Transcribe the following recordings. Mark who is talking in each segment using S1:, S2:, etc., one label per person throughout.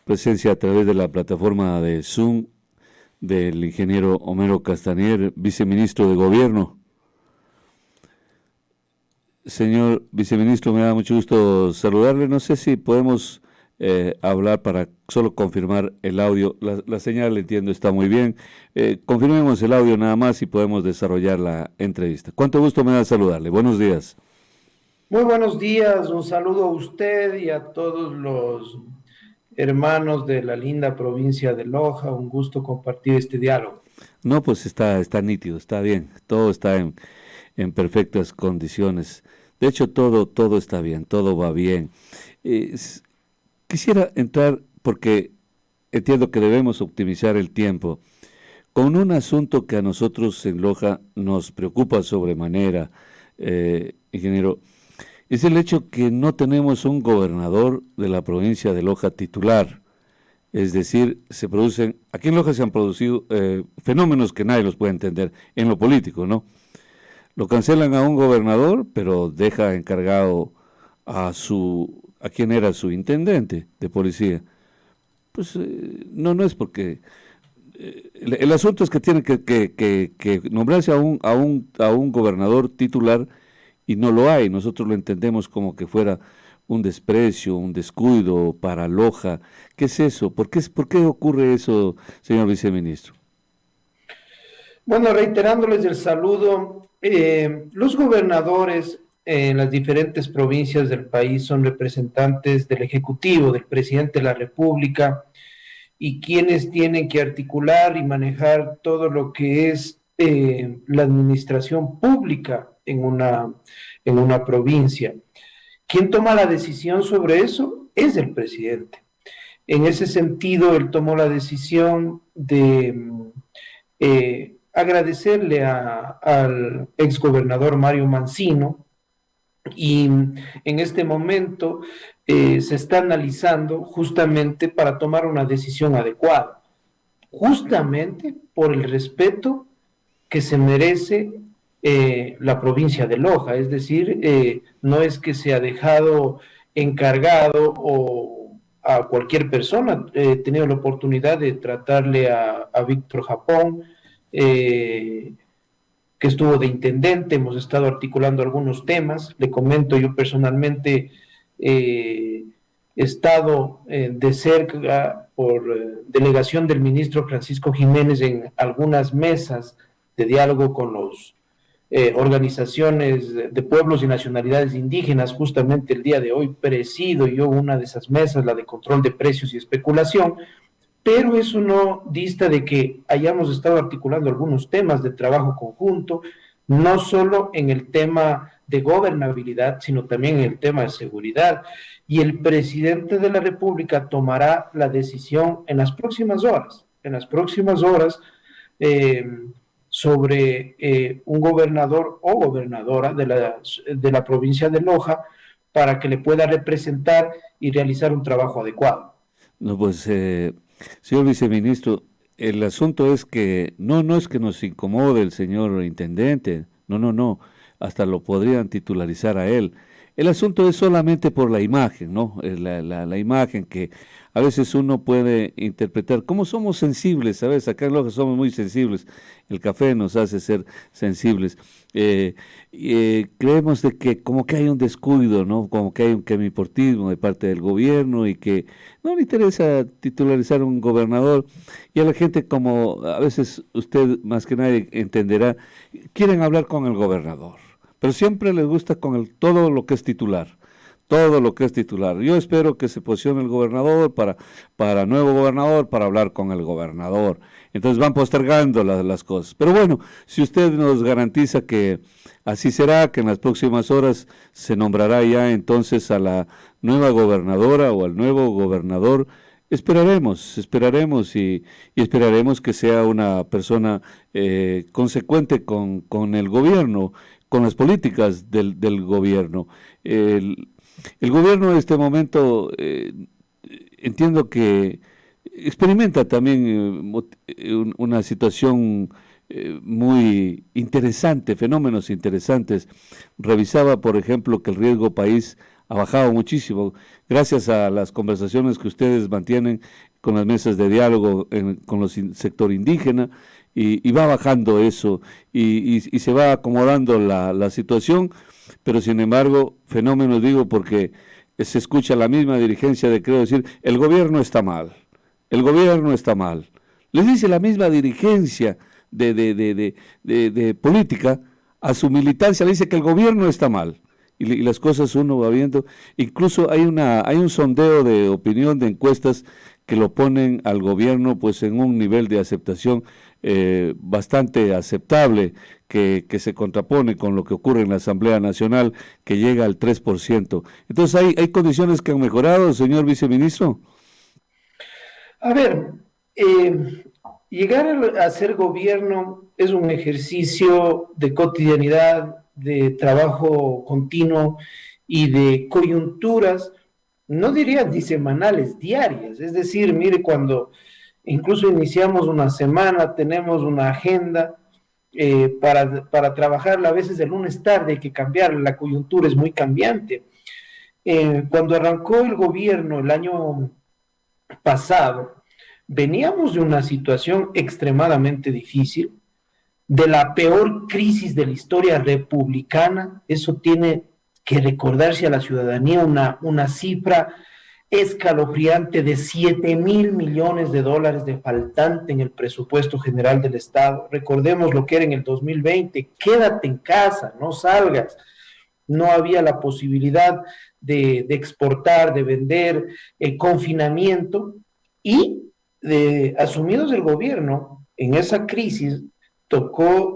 S1: presencia a través de la plataforma de Zoom del ingeniero Homero Castañer, viceministro de Gobierno. Señor viceministro, me da mucho gusto saludarle. No sé si podemos hablar para solo confirmar el audio. La señal, entiendo, está muy bien. Confirmemos el audio nada más y podemos desarrollar la entrevista. Cuánto gusto me da saludarle. Buenos días.
S2: Muy buenos días, un saludo a usted y a todos los hermanos de la linda provincia de Loja. Un gusto compartir este diálogo.
S1: No, pues está nítido, está bien. Todo está en perfectas condiciones. De hecho, todo está bien, todo va bien. Es- Quisiera entrar, porque entiendo que debemos optimizar el tiempo, con un asunto que a nosotros en Loja nos preocupa sobremanera, ingeniero. Es el hecho que no tenemos un gobernador de la provincia de Loja titular. Es decir, aquí en Loja se han producido fenómenos que nadie los puede entender en lo político, ¿no? Lo cancelan a un gobernador, pero deja encargado a quien era su intendente de policía. Pues no es porque el asunto es que tiene que nombrarse a un gobernador titular y no lo hay. Nosotros lo entendemos como que fuera un desprecio, un descuido para Loja. ¿Qué es eso? Por qué ocurre eso, señor viceministro?
S2: Bueno, reiterándoles el saludo, los gobernadores en las diferentes provincias del país son representantes del Ejecutivo, del presidente de la República, y quienes tienen que articular y manejar todo lo que es la administración pública en una provincia. Quien toma la decisión sobre eso es el presidente. En ese sentido, él tomó la decisión de agradecerle al exgobernador Mario Mancino, y en este momento se está analizando justamente para tomar una decisión adecuada, justamente por el respeto que se merece la provincia de Loja. Es decir, no es que se ha dejado encargado o a cualquier persona. He tenido la oportunidad de tratarle a Víctor Japón, eh, que estuvo de intendente. Hemos estado articulando algunos temas. Le comento, yo personalmente he estado de cerca por delegación del ministro Francisco Jiménez en algunas mesas de diálogo con los organizaciones de pueblos y nacionalidades indígenas. Justamente el día de hoy presido yo una de esas mesas, la de control de precios y especulación, pero eso no dista de que hayamos estado articulando algunos temas de trabajo conjunto, no solo en el tema de gobernabilidad, sino también en el tema de seguridad. Y el presidente de la República tomará la decisión en las próximas horas, eh, sobre un gobernador o gobernadora de la provincia de Loja para que le pueda representar y realizar un trabajo adecuado.
S1: No, pues, señor viceministro, el asunto es que no es que nos incomode el señor intendente, no, hasta lo podrían titularizar a él. El asunto es solamente por la imagen, ¿no? La imagen que a veces uno puede interpretar. ¿Cómo somos sensibles? ¿Sabes? Acá en Loja somos muy sensibles. El café nos hace ser sensibles. Eh, Creemos de que como que hay un descuido, ¿no? Como que hay un quemiportismo de parte del gobierno y que no le interesa titularizar un gobernador y a la gente, como a veces usted más que nadie entenderá, quieren hablar con el gobernador, pero siempre les gusta con todo lo que es titular. Todo lo que es titular. Yo espero que se posicione el gobernador para nuevo gobernador, para hablar con el gobernador. Entonces van postergando las cosas. Pero bueno, si usted nos garantiza que así será, que en las próximas horas se nombrará ya entonces a la nueva gobernadora o al nuevo gobernador, esperaremos y esperaremos que sea una persona consecuente con el gobierno, con las políticas del gobierno. El, el gobierno en este momento entiendo que experimenta también una situación muy interesante, fenómenos interesantes. Revisaba, por ejemplo, que el riesgo país ha bajado muchísimo, gracias a las conversaciones que ustedes mantienen con las mesas de diálogo con el sector indígena, y va bajando eso, y se va acomodando la situación, pero sin embargo, fenómenos digo porque se escucha la misma dirigencia de, creo decir, el gobierno está mal, el gobierno está mal. Les dice la misma dirigencia de política a su militancia, le dice que el gobierno está mal. Y las cosas uno va viendo, incluso hay un sondeo de opinión de encuestas que lo ponen al gobierno pues en un nivel de aceptación bastante aceptable, que se contrapone con lo que ocurre en la Asamblea Nacional, que llega al 3%. Entonces, ¿hay condiciones que han mejorado, señor viceministro?
S2: A ver, eh, llegar a ser gobierno es un ejercicio de cotidianidad, de trabajo continuo y de coyunturas, no diría ni semanales, diarias. Es decir, mire, cuando incluso iniciamos una semana, tenemos una agenda para trabajarla, a veces el lunes tarde hay que cambiar, la coyuntura es muy cambiante. Cuando arrancó el gobierno el año pasado, veníamos de una situación extremadamente difícil, de la peor crisis de la historia republicana. Eso tiene que recordarse a la ciudadanía, una cifra escalofriante de 7.000 millones de dólares de faltante en el presupuesto general del Estado. Recordemos lo que era en el 2020, quédate en casa, no salgas. No había la posibilidad de exportar, de vender, confinamiento, y asumidos el gobierno en esa crisis, tocó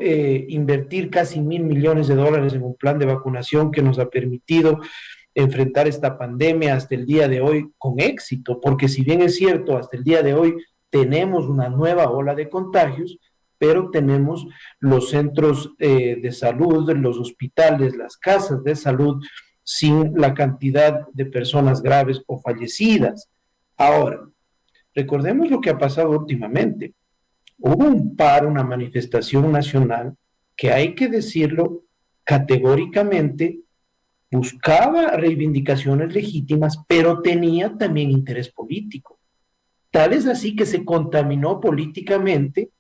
S2: invertir casi 1.000 millones de dólares en un plan de vacunación que nos ha permitido enfrentar esta pandemia hasta el día de hoy con éxito, porque si bien es cierto, hasta el día de hoy tenemos una nueva ola de contagios, pero tenemos los centros de salud, los hospitales, las casas de salud sin la cantidad de personas graves o fallecidas. Ahora, recordemos lo que ha pasado últimamente. Hubo un paro, una manifestación nacional que, hay que decirlo categóricamente, buscaba reivindicaciones legítimas, pero tenía también interés político. Tal es así que se contaminó políticamente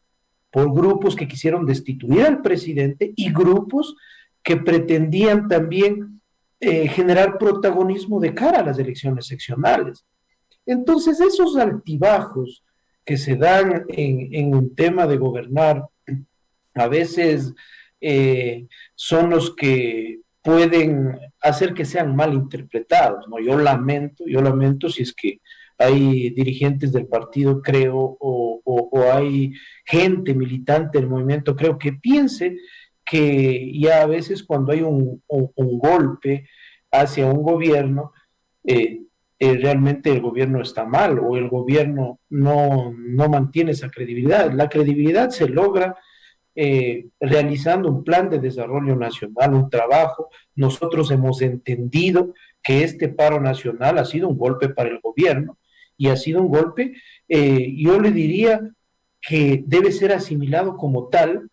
S2: por grupos que quisieron destituir al presidente y grupos que pretendían también generar protagonismo de cara a las elecciones seccionales. Entonces, esos altibajos que se dan en un tema de gobernar, a veces son los que pueden hacer que sean mal interpretados, ¿no? Yo lamento si es que hay dirigentes del partido, creo, o hay gente militante del movimiento, creo, que piense que ya a veces cuando hay un golpe hacia un gobierno, eh, realmente el gobierno está mal o el gobierno no mantiene esa credibilidad. La credibilidad se logra realizando un plan de desarrollo nacional, un trabajo. Nosotros hemos entendido que este paro nacional ha sido un golpe para el gobierno y ha sido un golpe, yo le diría que debe ser asimilado como tal,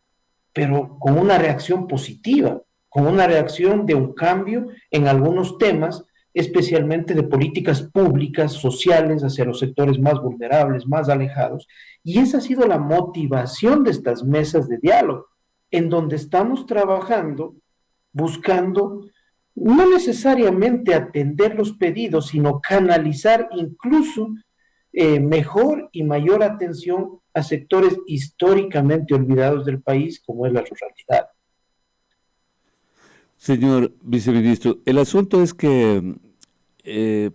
S2: pero con una reacción positiva, con una reacción de un cambio en algunos temas, especialmente de políticas públicas, sociales, hacia los sectores más vulnerables, más alejados. Y esa ha sido la motivación de estas mesas de diálogo, en donde estamos trabajando, buscando no necesariamente atender los pedidos, sino canalizar incluso mejor y mayor atención a sectores históricamente olvidados del país, como es la ruralidad.
S1: Señor viceministro, el asunto es que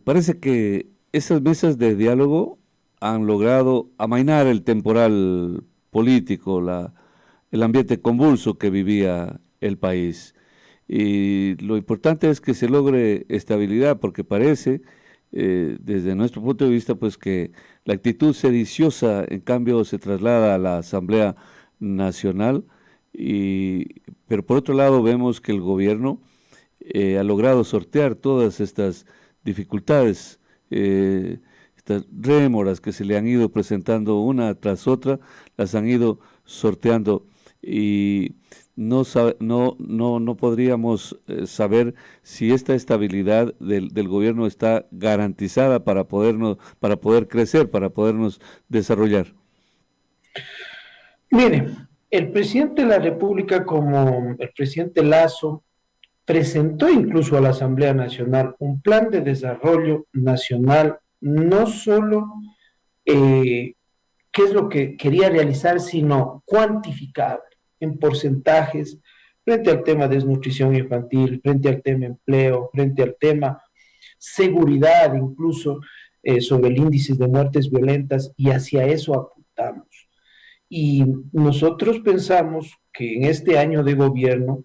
S1: parece que esas mesas de diálogo han logrado amainar el temporal político, el ambiente convulso que vivía el país. Y lo importante es que se logre estabilidad, porque parece, desde nuestro punto de vista, pues que la actitud sediciosa, en cambio, se traslada a la Asamblea Nacional. Pero por otro lado vemos que el gobierno ha logrado sortear todas estas dificultades, estas rémoras que se le han ido presentando una tras otra, las han ido sorteando. Y no podríamos saber si esta estabilidad del gobierno está garantizada para poder crecer, para podernos desarrollar.
S2: Mire, el presidente de la República, como el presidente Lazo, presentó incluso a la Asamblea Nacional un plan de desarrollo nacional, no solo qué es lo que quería realizar, sino cuantificable en porcentajes frente al tema desnutrición infantil, frente al tema empleo, frente al tema seguridad, incluso sobre el índice de muertes violentas, y hacia eso apuntamos. Y nosotros pensamos que en este año de gobierno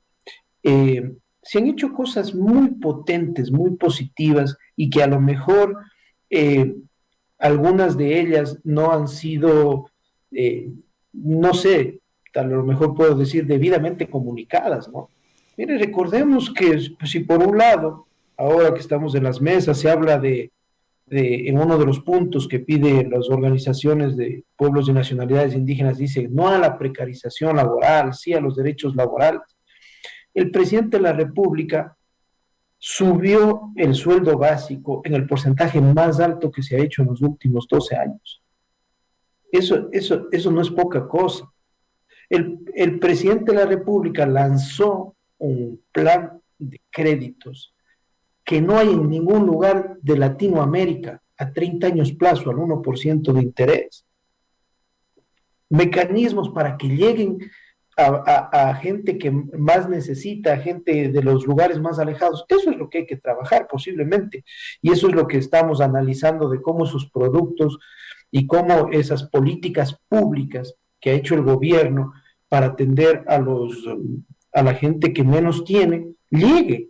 S2: se han hecho cosas muy potentes, muy positivas, y que a lo mejor eh, algunas de ellas no han sido, no sé, a lo mejor puedo decir debidamente comunicadas, ¿no? Mire, recordemos que pues, si por un lado, ahora que estamos en las mesas, se habla en uno de los puntos que piden las organizaciones de pueblos y nacionalidades indígenas, dice no a la precarización laboral, sí a los derechos laborales. El presidente de la República subió el sueldo básico en el porcentaje más alto que se ha hecho en los últimos 12 años. Eso no es poca cosa. El presidente de la República lanzó un plan de créditos que no hay en ningún lugar de Latinoamérica a 30 años plazo, al 1% de interés. Mecanismos para que lleguen a gente que más necesita, a gente de los lugares más alejados. Eso es lo que hay que trabajar posiblemente. Y eso es lo que estamos analizando de cómo sus productos y cómo esas políticas públicas que ha hecho el gobierno para atender a la gente que menos tiene, llegue.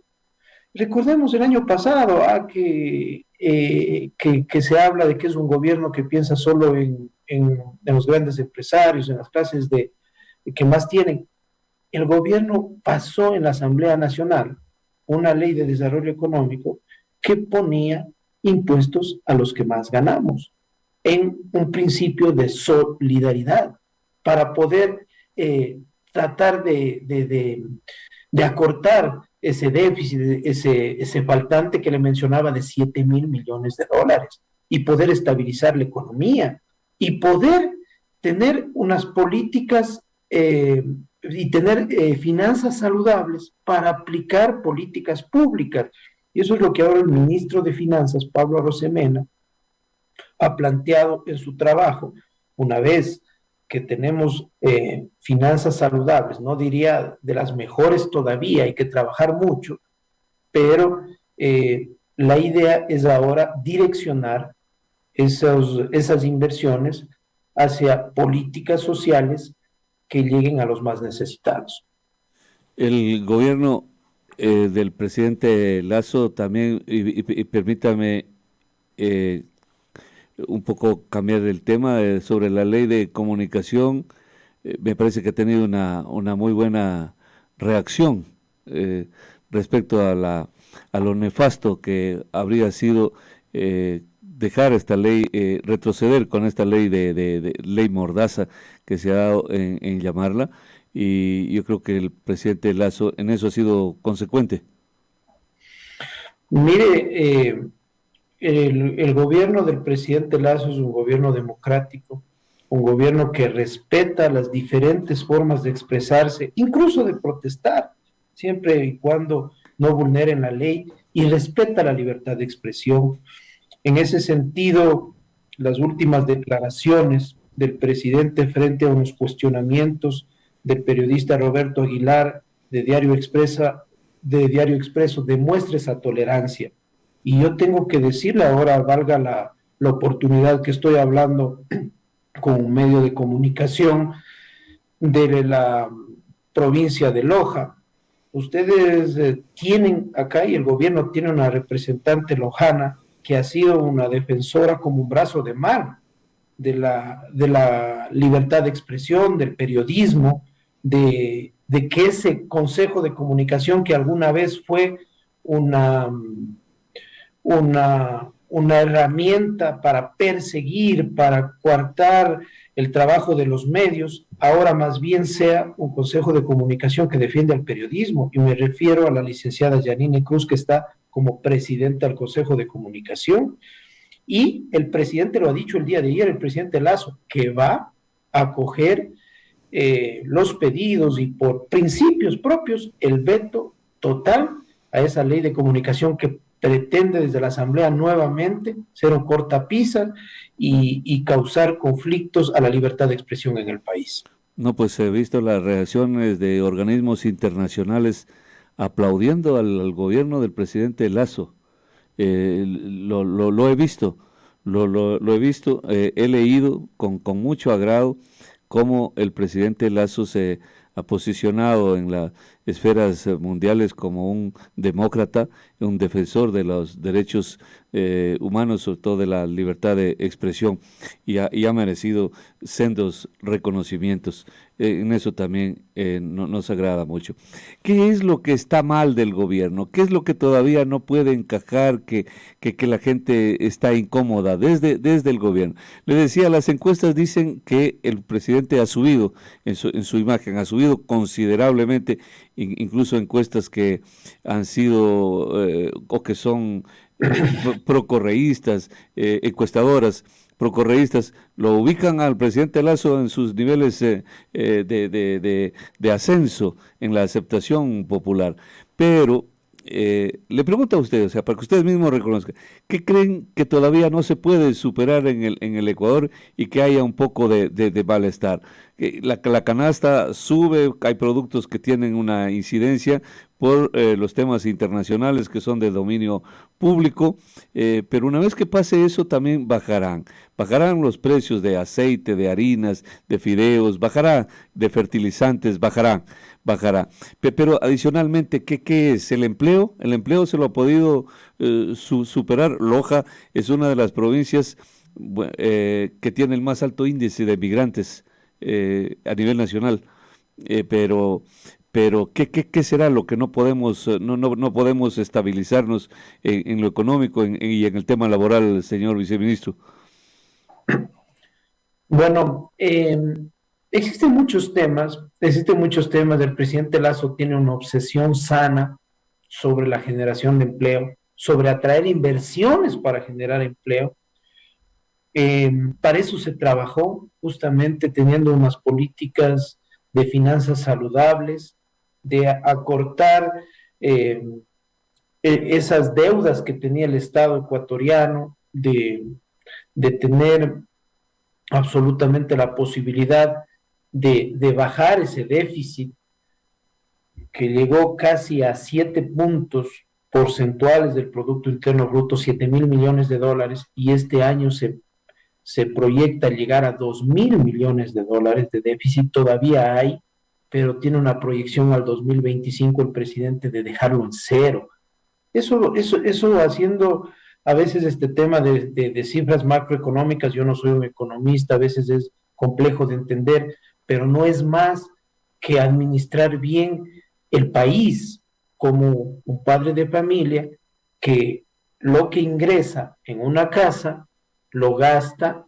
S2: Recordemos el año pasado que se habla de que es un gobierno que piensa solo en los grandes empresarios, en las clases que más tienen. El gobierno pasó en la Asamblea Nacional una ley de desarrollo económico que ponía impuestos a los que más ganamos, en un principio de solidaridad, para poder tratar de acortar ese déficit, ese faltante que le mencionaba de 7.000 millones de dólares, y poder estabilizar la economía y poder tener unas políticas y tener finanzas saludables para aplicar políticas públicas. Y eso es lo que ahora el ministro de Finanzas, Pablo Arosemena, ha planteado en su trabajo. Una vez que tenemos finanzas saludables, no diría de las mejores todavía, hay que trabajar mucho, pero la idea es ahora direccionar esas inversiones hacia políticas sociales que lleguen a los más necesitados.
S1: El gobierno del presidente Lazo también, y permítame un poco cambiar el tema sobre la ley de comunicación, me parece que ha tenido una muy buena reacción respecto a lo nefasto que habría sido dejar esta ley, retroceder con esta ley de ley mordaza que se ha dado en llamarla, y yo creo que el presidente Lazo en eso ha sido consecuente.
S2: Mire, el gobierno del presidente Lazo es un gobierno democrático, un gobierno que respeta las diferentes formas de expresarse, incluso de protestar, siempre y cuando no vulneren la ley, y respeta la libertad de expresión. En ese sentido, las últimas declaraciones del presidente frente a unos cuestionamientos del periodista Roberto Aguilar de Diario Expreso demuestra esa tolerancia. Y yo tengo que decirle ahora, valga la oportunidad que estoy hablando con un medio de comunicación de la provincia de Loja. Ustedes tienen acá, y el gobierno tiene una representante lojana que ha sido una defensora como un brazo de mar de la libertad de expresión, del periodismo, de que ese consejo de comunicación que alguna vez fue una, una herramienta para perseguir, para coartar el trabajo de los medios, ahora más bien sea un consejo de comunicación que defiende al periodismo. Y me refiero a la licenciada Yanine Cruz, que está como presidenta del consejo de comunicación. Y el presidente lo ha dicho el día de ayer, el presidente Lazo, que va a acoger los pedidos y por principios propios el veto total a esa ley de comunicación que pretende desde la Asamblea nuevamente ser un cortapisa y causar conflictos a la libertad de expresión en el país.
S1: No, pues he visto las reacciones de organismos internacionales aplaudiendo al gobierno del presidente Lazo. Lo he visto, lo he visto, he leído con mucho agrado cómo el presidente Lazo se ha posicionado en las esferas mundiales como un demócrata, un defensor de los derechos humanos, sobre todo de la libertad de expresión, y ha merecido sendos reconocimientos. En eso también nos agrada mucho. ¿Qué es lo que está mal del gobierno? ¿Qué es lo que todavía no puede encajar, que la gente está incómoda desde el gobierno? Le decía, las encuestas dicen que el presidente ha subido en su imagen, ha subido considerablemente, incluso encuestas que han sido o que son procorreístas, encuestadoras procorreístas, lo ubican al presidente Lazo en sus niveles de ascenso en la aceptación popular. Pero le pregunto a ustedes, o sea, para que ustedes mismos reconozcan, ¿qué creen que todavía no se puede superar en el Ecuador y que haya un poco de malestar? La canasta sube, hay productos que tienen una incidencia por los temas internacionales que son de dominio público, pero una vez que pase eso también bajarán los precios de aceite, de harinas, de fideos, bajará, de fertilizantes, bajará. Pero adicionalmente, ¿qué es el empleo? El empleo se lo ha podido superar. Loja es una de las provincias que tiene el más alto índice de migrantes a nivel nacional, pero ¿qué será lo que no podemos no podemos estabilizarnos en lo económico y en el tema laboral, señor viceministro?
S2: Bueno, existen muchos temas. El presidente Lazo tiene una obsesión sana sobre la generación de empleo, sobre atraer inversiones para generar empleo. Para eso se trabajó justamente teniendo unas políticas de finanzas saludables, de acortar eh, esas deudas que tenía el Estado ecuatoriano, de tener absolutamente la posibilidad de bajar ese déficit que llegó casi a 7 puntos porcentuales del Producto Interno Bruto, 7.000 millones de dólares, y este año se proyecta llegar a 2.000 millones de dólares de déficit. Todavía hay, pero tiene una proyección al 2025 el presidente de dejarlo en cero. Eso haciendo a veces este tema de cifras macroeconómicas. Yo no soy un economista, a veces es complejo de entender, pero no es más que administrar bien el país como un padre de familia que lo que ingresa en una casa lo gasta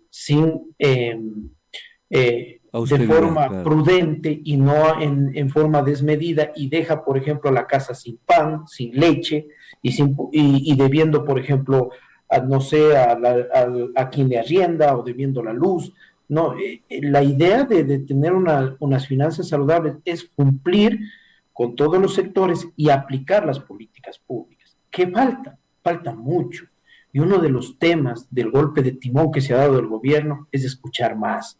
S2: de
S1: Austeridad,
S2: forma
S1: claro.
S2: prudente y no en forma desmedida, y deja, por ejemplo, la casa sin pan, sin leche y debiendo, por ejemplo, no sé, a quien le arrienda o debiendo la luz. No, la idea de tener unas finanzas saludables es cumplir con todos los sectores y aplicar las políticas públicas. ¿Qué falta? Falta mucho. Y uno de los temas del golpe de timón que se ha dado el gobierno es escuchar más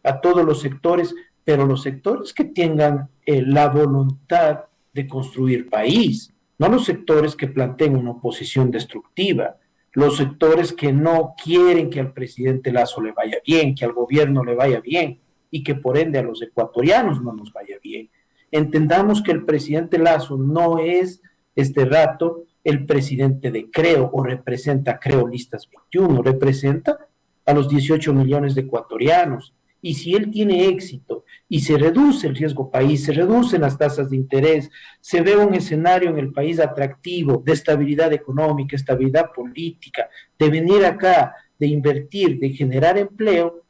S2: a todos los sectores, pero los sectores que tengan la voluntad de construir país, no los sectores que planteen una oposición destructiva, los sectores que no quieren que al presidente Lazo le vaya bien, que al gobierno le vaya bien y que por ende a los ecuatorianos no nos vaya bien. Entendamos que el presidente Lazo no es este rato el presidente de Creo o representa Creo Listas 21, representa a los 18 millones de ecuatorianos. Y si él tiene éxito y se reduce el riesgo país, se reducen las tasas de interés, se ve un escenario en el país atractivo de estabilidad económica, estabilidad política, de venir acá, de invertir, de generar empleo,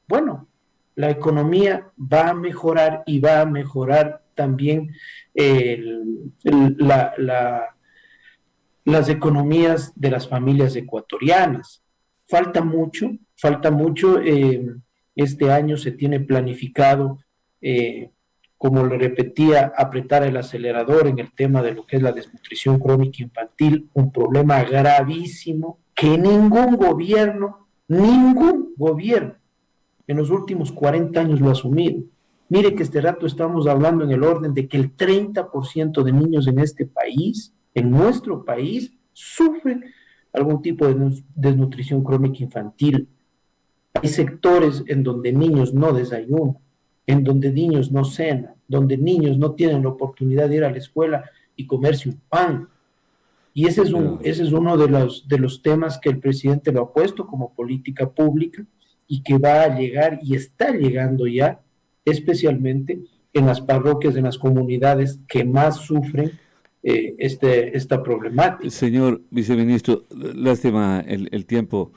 S2: bueno, la economía va a mejorar y va a mejorar también las economías de las familias ecuatorianas. Falta mucho. Este año se tiene planificado, como le repetía, apretar el acelerador en el tema de lo que es la desnutrición crónica infantil, un problema gravísimo que ningún gobierno en los últimos 40 años lo ha asumido. Mire que este rato estamos hablando en el orden de que el 30% de niños en este país, en nuestro país, sufren algún tipo de desnutrición crónica infantil. Hay sectores en donde niños no desayunan, en donde niños no cenan, donde niños no tienen la oportunidad de ir a la escuela y comerse un pan. Y ese es uno de los temas que el presidente lo ha puesto como política pública y que va a llegar y está llegando ya, especialmente en las parroquias, en las comunidades que más sufren esta problemática.
S1: Señor viceministro, lástima el tiempo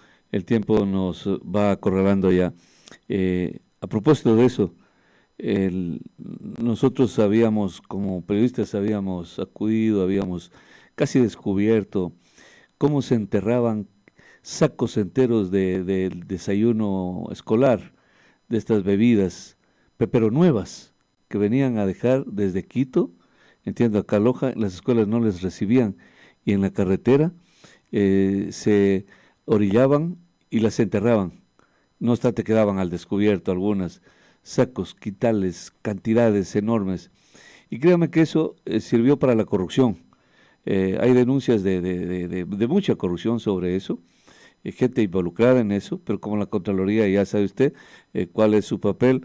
S1: nos va acorralando ya. A propósito de eso, nosotros habíamos, como periodistas, habíamos acudido, habíamos casi descubierto cómo se enterraban sacos enteros del desayuno escolar, de estas bebidas, pero nuevas, que venían a dejar desde Quito, entiendo, acá Loja, las escuelas no les recibían, y en la carretera se orillaban y las enterraban. No obstante, quedaban al descubierto algunas, sacos, quintales, cantidades enormes. Y créame que eso sirvió para la corrupción. Hay denuncias de mucha corrupción sobre eso, gente involucrada en eso, pero como la Contraloría ya sabe usted cuál es su papel,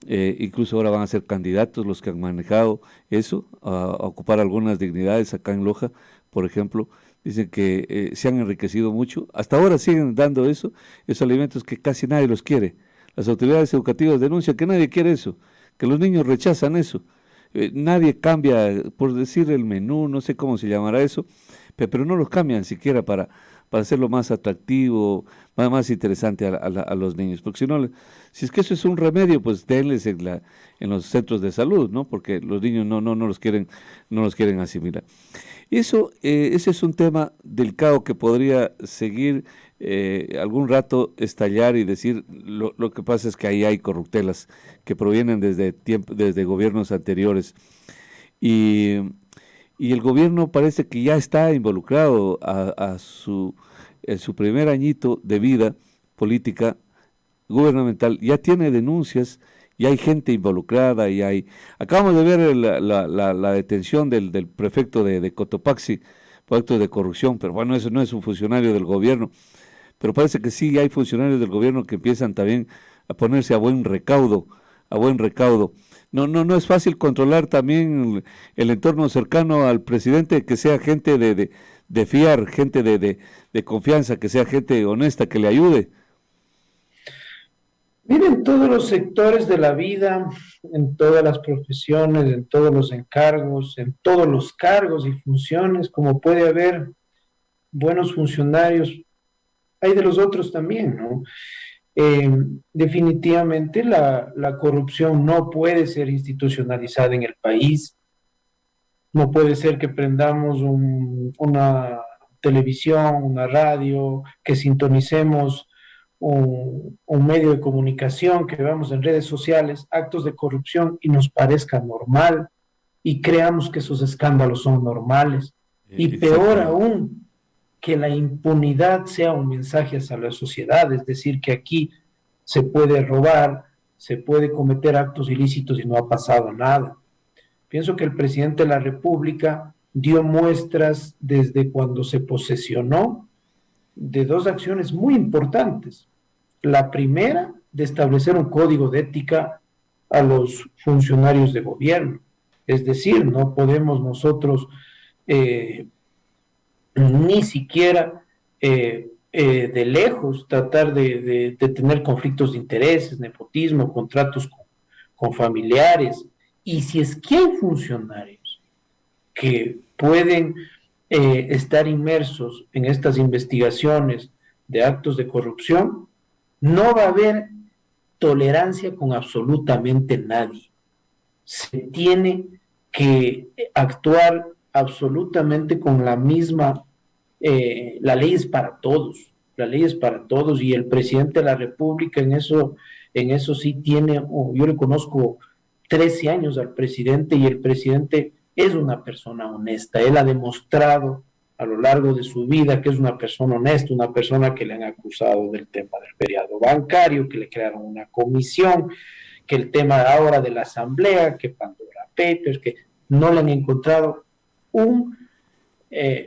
S1: incluso ahora van a ser candidatos los que han manejado eso, a ocupar algunas dignidades acá en Loja, por ejemplo, dicen que se han enriquecido mucho, hasta ahora siguen dando eso, esos alimentos que casi nadie los quiere. Las autoridades educativas denuncian que nadie quiere eso, que los niños rechazan eso. Nadie cambia, por decir el menú, no sé cómo se llamará eso, pero no los cambian siquiera para hacerlo más atractivo, más interesante a los niños. Porque si es que eso es un remedio, pues denles en los centros de salud, ¿no? Porque los niños no los quieren asimilar. Y ese es un tema delicado que podría seguir algún rato estallar y decir, lo que pasa es que ahí hay corruptelas que provienen desde gobiernos anteriores. Y el gobierno parece que ya está involucrado en su primer añito de vida política gubernamental, ya tiene denuncias, ya hay gente involucrada, acabamos de ver la detención del prefecto de Cotopaxi por actos de corrupción, pero bueno, eso no es un funcionario del gobierno, pero parece que sí hay funcionarios del gobierno que empiezan también a ponerse a buen recaudo. No es fácil controlar también el entorno cercano al presidente, que sea gente de fiar, gente de confianza, que sea gente honesta, que le ayude.
S2: Miren, todos los sectores de la vida, en todas las profesiones, en todos los encargos, en todos los cargos y funciones, como puede haber buenos funcionarios, hay de los otros también, ¿no? Definitivamente la corrupción no puede ser institucionalizada en el país. No puede ser que prendamos una televisión, una radio, que sintonicemos un medio de comunicación, que veamos en redes sociales actos de corrupción y nos parezca normal y creamos que esos escándalos son normales. Y peor aún, que la impunidad sea un mensaje hacia la sociedad, es decir, que aquí se puede robar, se puede cometer actos ilícitos y no ha pasado nada. Pienso que el presidente de la República dio muestras desde cuando se posesionó de dos acciones muy importantes. La primera, de establecer un código de ética a los funcionarios de gobierno. Es decir, no podemos nosotros ni siquiera de lejos tratar de tener conflictos de intereses, nepotismo, contratos con familiares, y si es que hay funcionarios que pueden estar inmersos en estas investigaciones de actos de corrupción, no va a haber tolerancia con absolutamente nadie. Se tiene que actuar absolutamente con la misma, la ley es para todos, la ley es para todos, y el presidente de la República en eso sí tiene, yo le conozco 13 años al presidente, y el presidente es una persona honesta. Él ha demostrado a lo largo de su vida que es una persona honesta, una persona que le han acusado del tema del feriado bancario, que le crearon una comisión, que el tema ahora de la asamblea, que Pandora Papers, que no le han encontrado un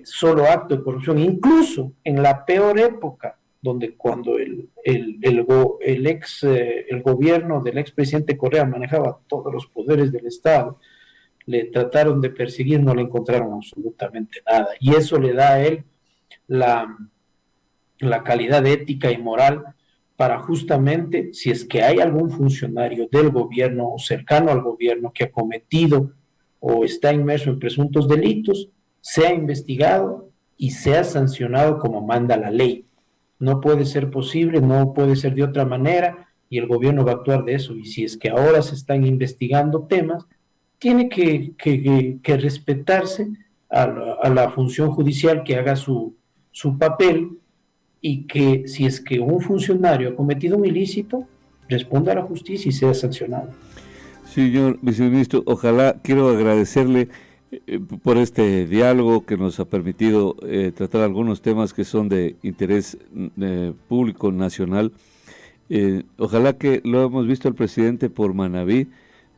S2: solo acto de corrupción, incluso en la peor época, donde cuando el gobierno del expresidente Correa manejaba todos los poderes del Estado, le trataron de perseguir, no le encontraron absolutamente nada. Y eso le da a él la calidad ética y moral para justamente, si es que hay algún funcionario del gobierno o cercano al gobierno que ha cometido o está inmerso en presuntos delitos, sea investigado y sea sancionado como manda la ley. No puede ser posible, no puede ser de otra manera, y el gobierno va a actuar de eso. Y si es que ahora se están investigando temas, tiene que respetarse a la función judicial, que haga su papel, y que si es que un funcionario ha cometido un ilícito, responda a la justicia y sea sancionado.
S1: Señor viceministro, ojalá, quiero agradecerle por este diálogo que nos ha permitido tratar algunos temas que son de interés público nacional. Ojalá, que lo hemos visto al presidente por Manabí,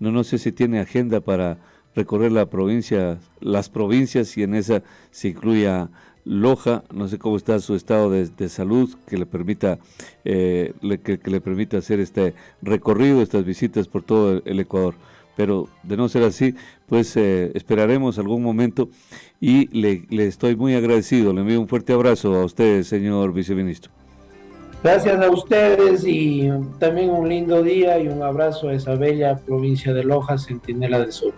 S1: no sé si tiene agenda para recorrer las provincias, y en esa se incluya Loja. No sé cómo está su estado de salud, que le permita que le permita hacer este recorrido, estas visitas por todo el Ecuador. Pero de no ser así, pues esperaremos algún momento, y le estoy muy agradecido. Le envío un fuerte abrazo a usted, señor viceministro.
S2: Gracias a ustedes, y también un lindo día y un abrazo a esa bella provincia de Loja, Centinela del Sur.